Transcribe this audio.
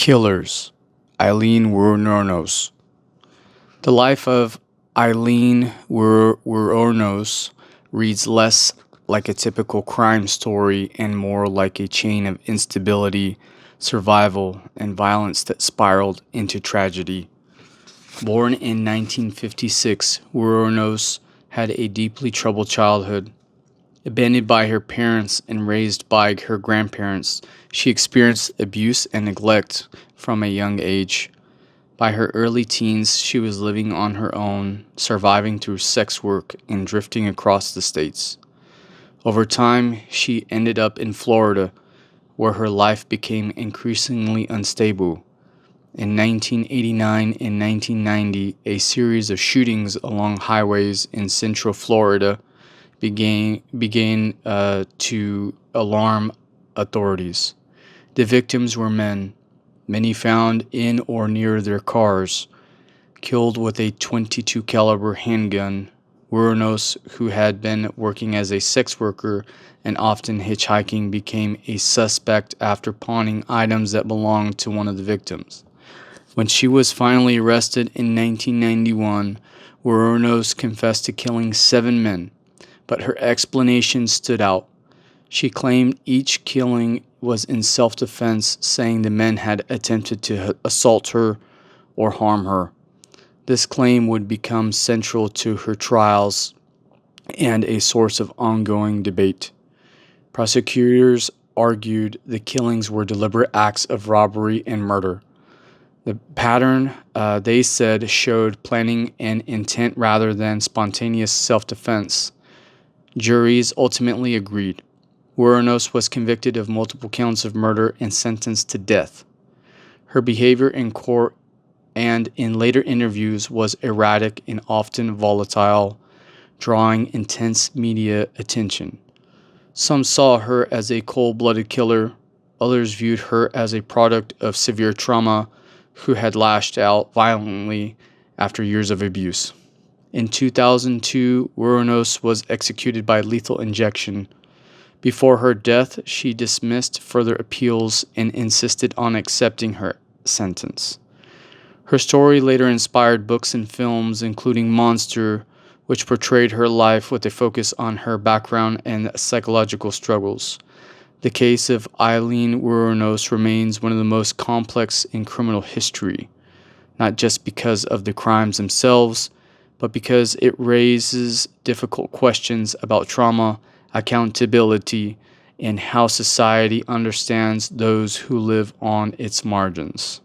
Killers, Aileen Wuornos. The life of Aileen Wuornos reads less like a typical crime story and more like a chain of instability, survival, and violence that spiraled into tragedy. Born in 1956, Wuornos had a deeply troubled childhood. Abandoned by her parents and raised by her grandparents, she experienced abuse and neglect from a young age. By her early teens, she was living on her own, surviving through sex work and drifting across the states. Over time, she ended up in Florida, where her life became increasingly unstable. In 1989 and 1990, a series of shootings along highways in central Florida began to alarm authorities. The victims were men, many found in or near their cars, killed with a .22 caliber handgun. Wuornos, who had been working as a sex worker and often hitchhiking, became a suspect after pawning items that belonged to one of the victims. When she was finally arrested in 1991, Wuornos confessed to killing 7 men, but her explanation stood out. She claimed each killing was in self-defense, saying the men had attempted to assault her or harm her. This claim would become central to her trials and a source of ongoing debate. Prosecutors argued the killings were deliberate acts of robbery and murder. The pattern, they said, showed planning and intent rather than spontaneous self-defense. Juries ultimately agreed. Wuornos was convicted of multiple counts of murder and sentenced to death. Her behavior in court and in later interviews was erratic and often volatile, drawing intense media attention. Some saw her as a cold-blooded killer. Others viewed her as a product of severe trauma who had lashed out violently after years of abuse. In 2002, Wuornos was executed by lethal injection. Before her death, she dismissed further appeals and insisted on accepting her sentence. Her story later inspired books and films, including Monster, which portrayed her life with a focus on her background and psychological struggles. The case of Aileen Wuornos remains one of the most complex in criminal history, not just because of the crimes themselves, but because it raises difficult questions about trauma, accountability, and how society understands those who live on its margins.